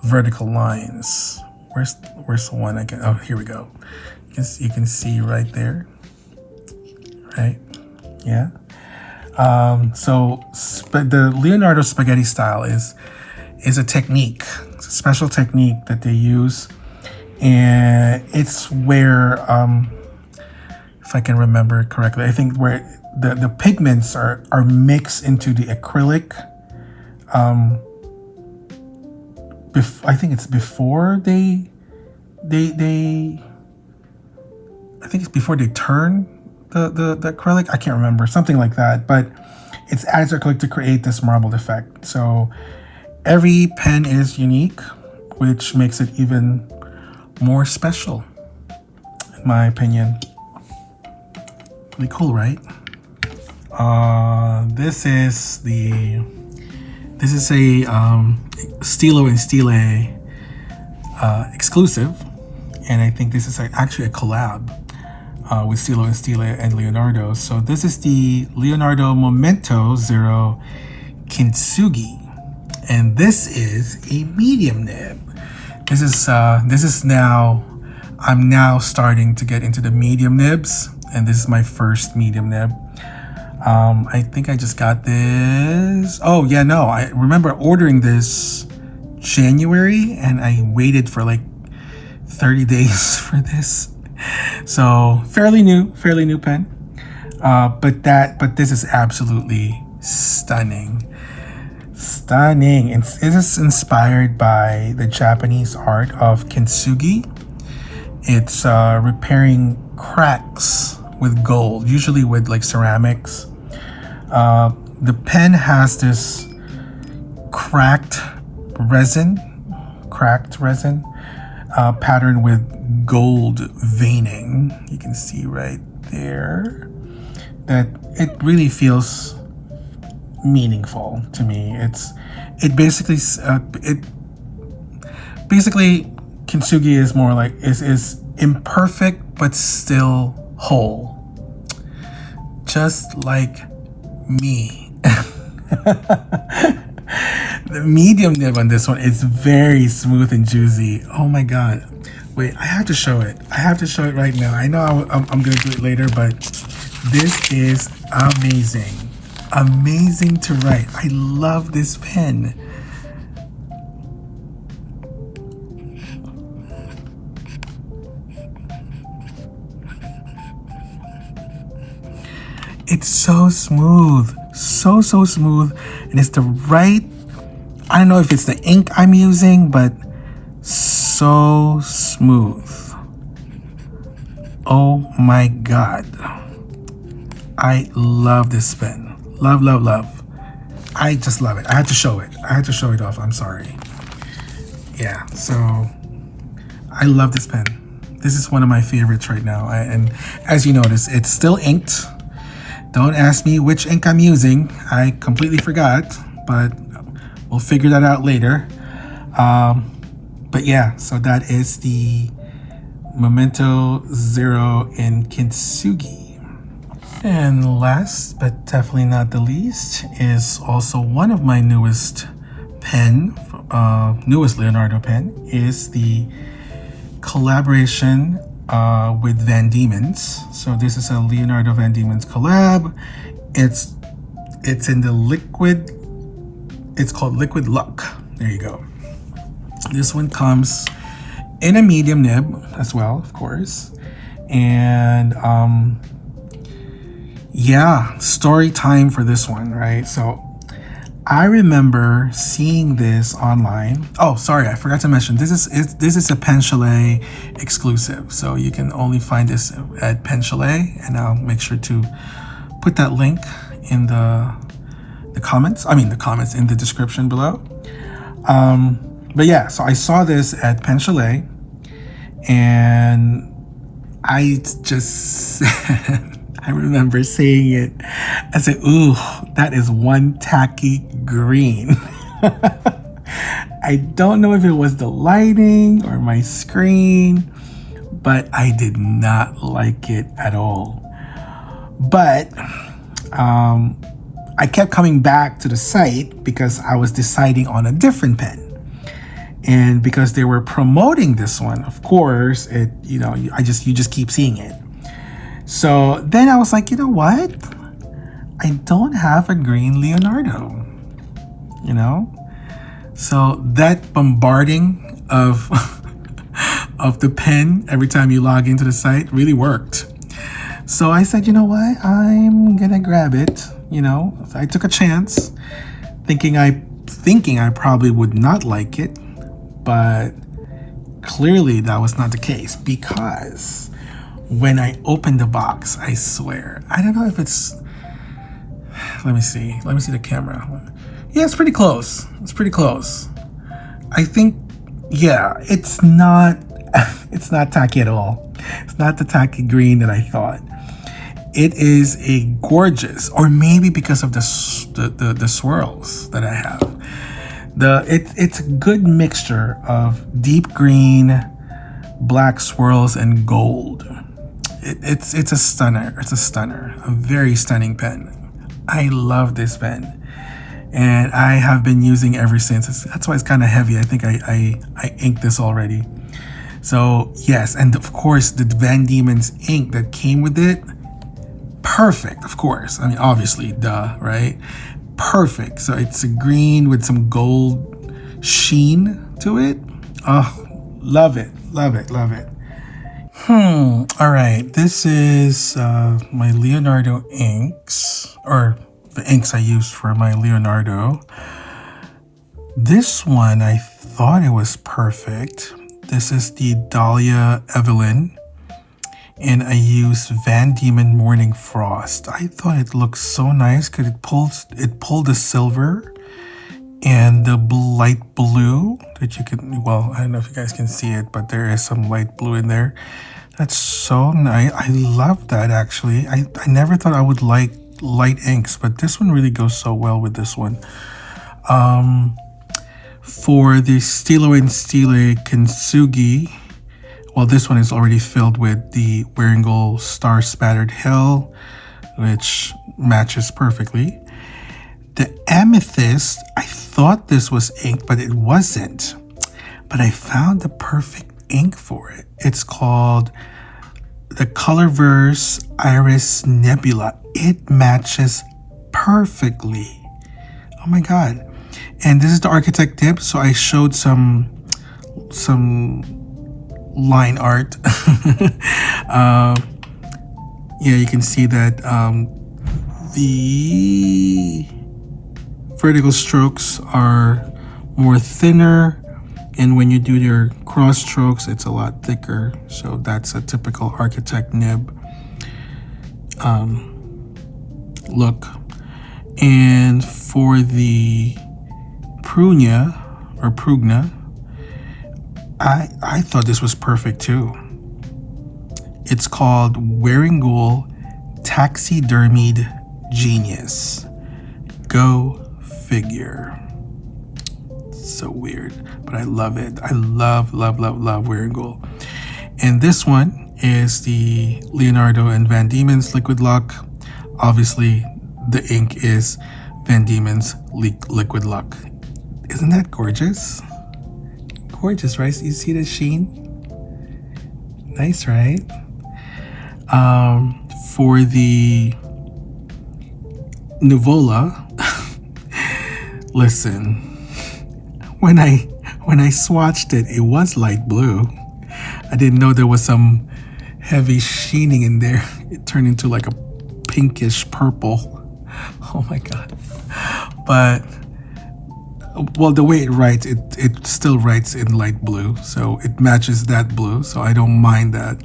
vertical lines. Where's the one again? Oh, here we go. You can see right there, right? Yeah. So the Leonardo spaghetti style is a technique. It's a special technique that they use, and it's where, if I can remember correctly, I think where the pigments are mixed into the acrylic. I think it's before they I think it's before they turn the acrylic. I can't remember, something like that, but it's adds acrylic to create this marbled effect. So every pen is unique, which makes it even more special, in my opinion. Really cool, right? This is a Stilo and Stile exclusive, and I think this is actually a collab with Stilo and Stile and Leonardo. So this is the Leonardo Momento Zero Kintsugi, and this is a medium nib. This is now, I'm now starting to get into the medium nibs, and this is my first medium nib. I think I just got this. Oh yeah, no, I remember ordering this January, and I waited for like 30 days for this. So fairly new pen. But this is absolutely stunning. It is inspired by the Japanese art of Kintsugi. It's repairing cracks with gold, usually with like ceramics. The pen has this cracked resin pattern with gold veining. You can see right there that it really feels meaningful to me. It basically Kintsugi is more like is imperfect but still whole, just like me. The medium nib on this one is very smooth and juicy. Oh my God. Wait, I have to show it. Right now. I know I'm gonna do it later, but this is amazing. Amazing to write. I love this pen. It's so smooth, so smooth, and it's the right, I don't know if it's the ink I'm using, but so smooth. Oh my God. I love this pen. Love. I just love it. I had to show it. off. I'm sorry. Yeah, so I love this pen. This is one of my favorites right now. And as you notice, it's still inked. Don't ask me which ink I'm using. I completely forgot, but we'll figure that out later. But yeah, so that is the Momento Zero in Kintsugi. And last, but definitely not the least, is also one of my newest Leonardo pen, is the collaboration with Vandieman's. So this is a Leonardo Vandieman's collab. It's in the liquid It's called Liquid Luck. There you go. This one comes in a medium nib as well, of course. And yeah, story time for this one, right? So I remember seeing this online. Oh, sorry, I forgot to mention this is a Pen Chalet exclusive, so you can only find this at Pen Chalet, and I'll make sure to put that link in the comments. I mean, the comments in the description below. But yeah, so I saw this at Pen Chalet, and I just I remember seeing it. I said, ooh, that is one tacky green. I don't know if it was the lighting or my screen, but I did not like it at all. But I kept coming back to the site because I was deciding on a different pen. And because they were promoting this one, of course, you just keep seeing it. So then I was like, you know what? I don't have a green Leonardo, you know? So that bombarding of of the pen every time you log into the site really worked. So I said, you know what? I'm gonna grab it, you know? So I took a chance, thinking I probably would not like it, but clearly that was not the case, because when I opened the box, I swear, I don't know if it's, let me see the camera. Yeah, it's pretty close. It's pretty close. I think, yeah, it's not tacky at all. It's not the tacky green that I thought. It is a gorgeous, or maybe because of the swirls that I have. It's a good mixture of deep green, black swirls, and gold. It's a stunner. It's a stunner. A very stunning pen. I love this pen, and I have been using ever since. That's why it's kind of heavy. I think I inked this already. So yes, and of course the Vandieman's ink that came with it, perfect. Of course, I mean obviously, duh, right? Perfect. So it's a green with some gold sheen to it. Oh, love it, love it, love it. All right, this is my Leonardo inks, or the inks I used for my Leonardo. This one, I thought it was perfect. This is the Dalia Eveline, and I used Vandieman Morning Frost. I thought it looked so nice because it pulled the silver and the light blue that you can, well, I don't know if you guys can see it, but there is some light blue in there. That's so nice. I love that, actually. I never thought I would like light inks, but this one really goes so well with this one. For the Stilo and Stile Kintsugi, well, this one is already filled with the Wearingeul Star Spattered Hill, which matches perfectly. The Amethyst, I thought this was ink, but it wasn't. But I found the perfect ink for it. It's called the Colorverse Iris Nebula. It matches perfectly. Oh my god. And this is the Architect tip, so I showed some line art. Yeah, you can see that the vertical strokes are more thinner, and when you do your cross strokes, it's a lot thicker. So that's a typical Architect nib look. And for the Prugna, I thought this was perfect too. It's called Wearingeul Taxidermied Genius. Go figure. So weird, but I love it. I love Wearingeul. And this one is the Leonardo and Vandieman's Liquid Luck. Obviously, the ink is Vandieman's Liquid Luck. Isn't that gorgeous? Gorgeous, right? You see the sheen? Nice, right? For the Nuvola, Listen, when I swatched it, it was light blue. I didn't know there was some heavy sheening in there. It turned into like a pinkish purple. Oh my god. But well, the way it writes, it still writes in light blue, so it matches that blue, so I don't mind that.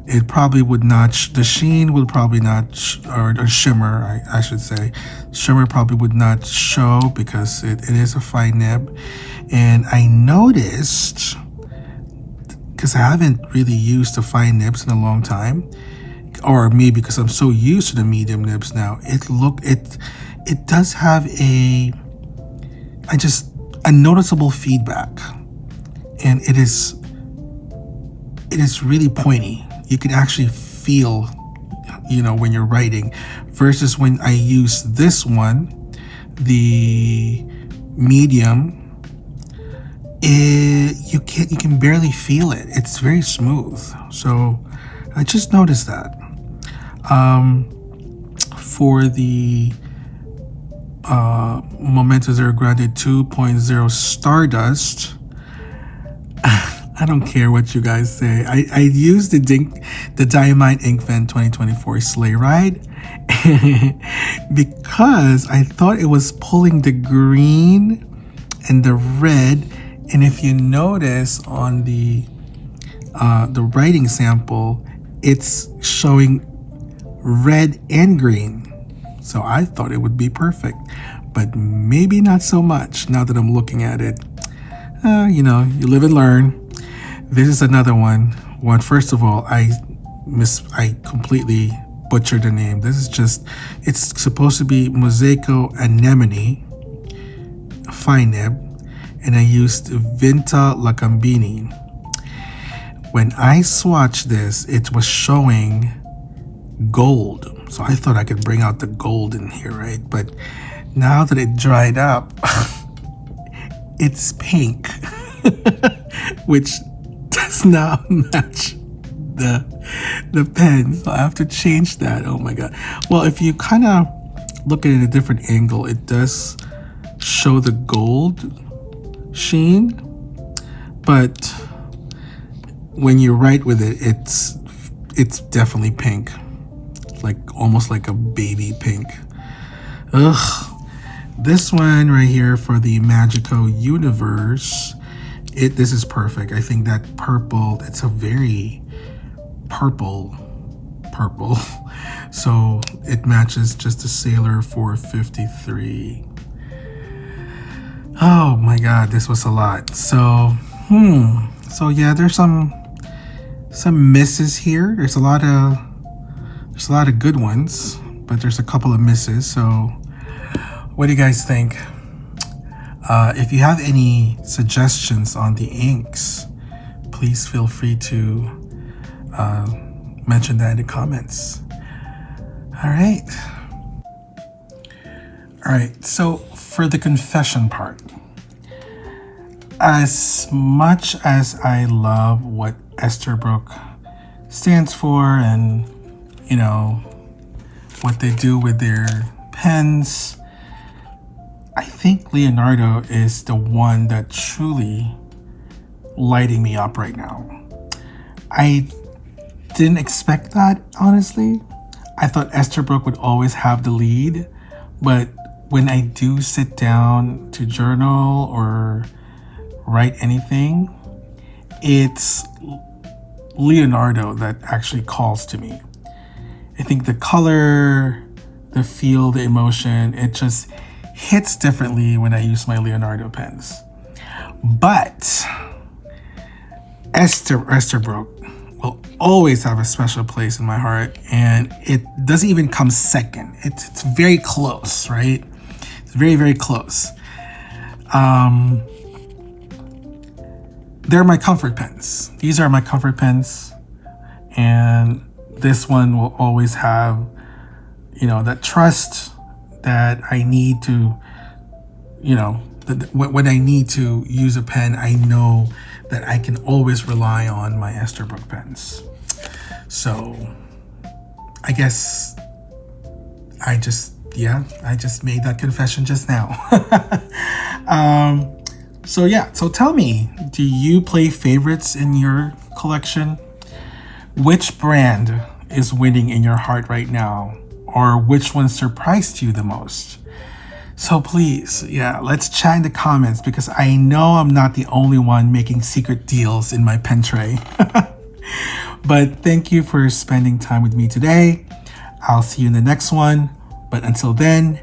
It probably would not, the sheen would probably not, or shimmer, I should say. Shimmer probably would not show because it is a fine nib. And I noticed, because I haven't really used the fine nibs in a long time, or maybe because I'm so used to the medium nibs now, it does have a noticeable feedback. And it is really pointy. You can actually feel, when you're writing, versus when I use this one, the medium, you can barely feel it. It's very smooth. So I just noticed that. For the Momento Grande 2.0 Stardust, I don't care what you guys say. I used the Diamine Inkpen 2024 Sleigh Ride because I thought it was pulling the green and the red. And if you notice on the writing sample, it's showing red and green. So I thought it would be perfect, but maybe not so much now that I'm looking at it. You live and learn. This is another one. First of all, I completely butchered the name. It's supposed to be Mosaico Anemone fine nib, and I used Vinta Lacambini. When I swatched this, it was showing gold. So I thought I could bring out the gold in here, right? But now that it dried up, it's pink, which does not match the pen. So I have to change that. Oh my god. Well, if you kind of look at it at a different angle, it does show the gold sheen, but when you write with it, it's definitely pink. Like almost like a baby pink. Ugh. This one right here for the Magico Universe, this is perfect. I think that purple, it's a very purple. So it matches just the Sailor 453. Oh my god, this was a lot. So yeah, there's some misses here. There's a lot of good ones, but there's a couple of misses. So what do you guys think? If you have any suggestions on the inks, please feel free to mention that in the comments. All right, so for the confession part, as much as I love what Esterbrook stands for and what they do with their pens, I think Leonardo is the one that truly lighting me up right now. I didn't expect that, honestly. I thought Esterbrook would always have the lead, but when I do sit down to journal or write anything, it's Leonardo that actually calls to me. I think the color, the feel, the emotion, it just hits differently when I use my Leonardo pens. But Esterbrook will always have a special place in my heart, and it doesn't even come second. It's very close, right? It's very, very close. They're my comfort pens. These are my comfort pens, and this one will always have, that trust that I need to, when I need to use a pen, I know that I can always rely on my Esterbrook pens. So I guess I just Yeah, I just made that confession just now. So yeah, so tell me, do you play favorites in your collection? Which brand is winning in your heart right now? Or which one surprised you the most? So please, yeah, let's chat in the comments because I know I'm not the only one making secret deals in my pen tray. But thank you for spending time with me today. I'll see you in the next one. But until then,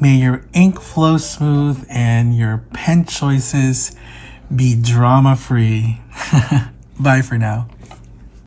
may your ink flow smooth and your pen choices be drama-free. Bye for now.